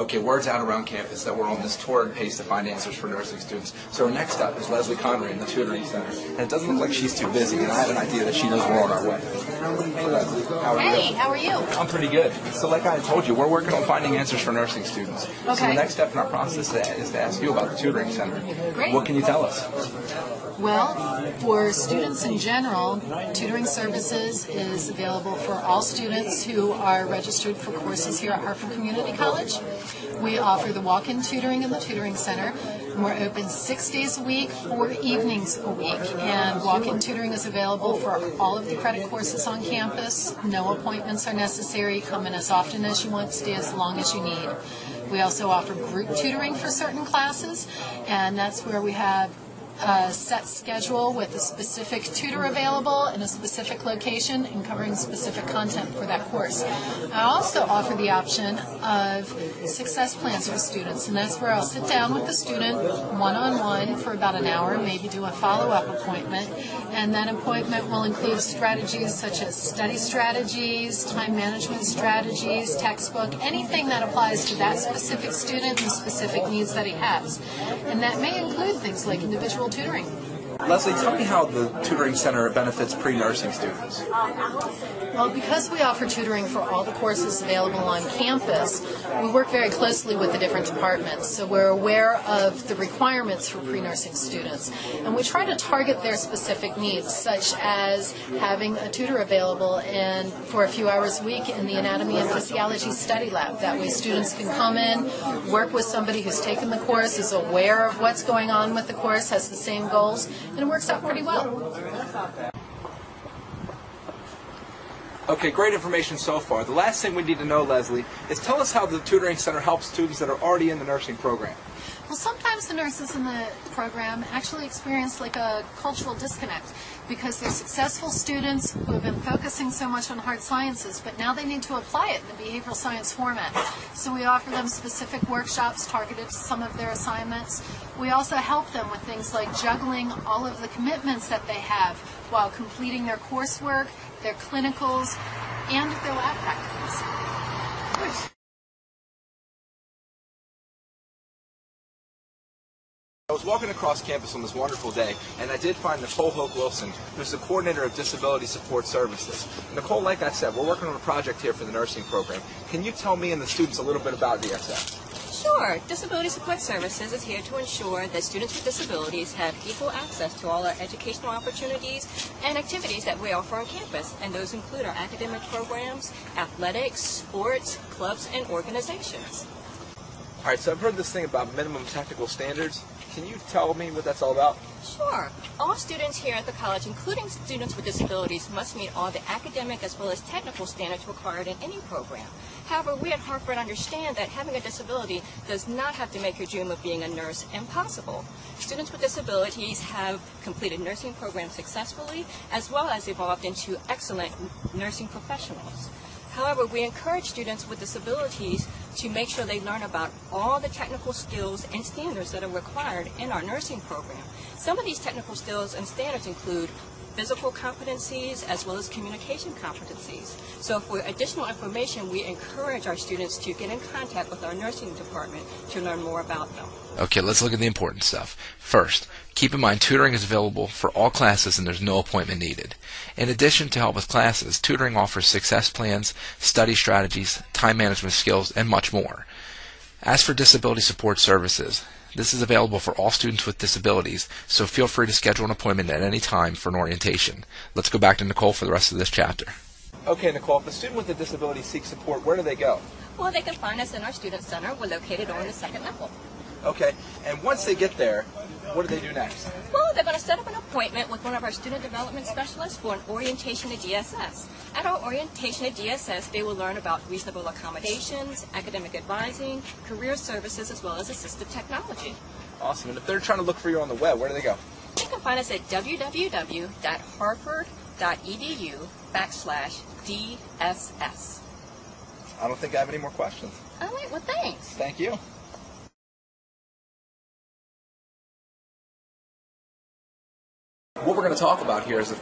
Okay, word's out around campus that we're on this torrid pace to find answers for nursing students. So our next up is Leslie Connery in the tutoring center. And it doesn't look like she's too busy, and I have an idea that she knows we're on our way. Hey Leslie, how are you? Hey, how are you? I'm pretty good. So like I told you, we're working on finding answers for nursing students. Okay. So the next step in our process is to ask you about the tutoring center. Great. What can you tell us? Well, for students in general, tutoring services is available for all students who are registered for courses here at Hartford Community College. We offer the walk-in tutoring in the tutoring center. We're open 6 days a week, 4 evenings a week, and walk-in tutoring is available for all of the credit courses on campus. No appointments are necessary. Come in as often as you want, stay as long as you need. We also offer group tutoring for certain classes, and that's where we have a set schedule with a specific tutor available in a specific location and covering specific content for that course. I also offer the option of success plans for students, and that's where I'll sit down with the student one-on-one for about an hour, maybe do a follow-up appointment, and that appointment will include strategies such as study strategies, time management strategies, textbook, anything that applies to that specific student and the specific needs that he has. And that may include things like individual tutoring. Leslie, tell me how the tutoring center benefits pre-nursing students. Well, because we offer tutoring for all the courses available on campus, we work very closely with the different departments. So we're aware of the requirements for pre-nursing students. And we try to target their specific needs, such as having a tutor available for a few hours a week in the anatomy and physiology study lab. That way students can come in, work with somebody who's taken the course, is aware of what's going on with the course, has the same goals, and it works out pretty well. Okay, great information so far. The last thing we need to know, Leslie, is tell us how the tutoring center helps students that are already in the nursing program. Well, sometimes the nurses in the program actually experience like a cultural disconnect because they're successful students who have been focusing so much on hard sciences, but now they need to apply it in the behavioral science format. So we offer them specific workshops targeted to some of their assignments. We also help them with things like juggling all of the commitments that they have while completing their coursework, their clinicals, and their lab practicals. Nice. I was walking across campus on this wonderful day, and I did find Nicole Hoke-Wilson, who's the coordinator of Disability Support Services. Nicole, like I said, we're working on a project here for the nursing program. Can you tell me and the students a little bit about DSS? Sure. Disability Support Services is here to ensure that students with disabilities have equal access to all our educational opportunities and activities that we offer on campus, and those include our academic programs, athletics, sports, clubs, and organizations. All right, so I've heard this thing about minimum technical standards. Can you tell me what that's all about? Sure. All students here at the college, including students with disabilities, must meet all the academic as well as technical standards required in any program. However, we at Hartford understand that having a disability does not have to make your dream of being a nurse impossible. Students with disabilities have completed nursing programs successfully, as well as evolved into excellent nursing professionals. However, we encourage students with disabilities to make sure they learn about all the technical skills and standards that are required in our nursing program. Some of these technical skills and standards include physical competencies as well as communication competencies. So for additional information, we encourage our students to get in contact with our nursing department to learn more about them. Okay, let's look at the important stuff. First, keep in mind tutoring is available for all classes and there's no appointment needed. In addition to help with classes, tutoring offers success plans, study strategies, time management skills, and much more. As for disability support services, this is available for all students with disabilities, so feel free to schedule an appointment at any time for an orientation. Let's go back to Nicole for the rest of this chapter. Okay, Nicole, if a student with a disability seeks support, where do they go? Well, they can find us in our Student Center. We're located on the second level. Okay, and once they get there, what do they do next? Well, they're going to set up an appointment with one of our student development specialists for an orientation at DSS. At our orientation at DSS, they will learn about reasonable accommodations, academic advising, career services, as well as assistive technology. Awesome. And if they're trying to look for you on the web, where do they go? They can find us at www.harvard.edu/DSS. I don't think I have any more questions. All right, well, thanks. Thank you. What we're going to talk about here is the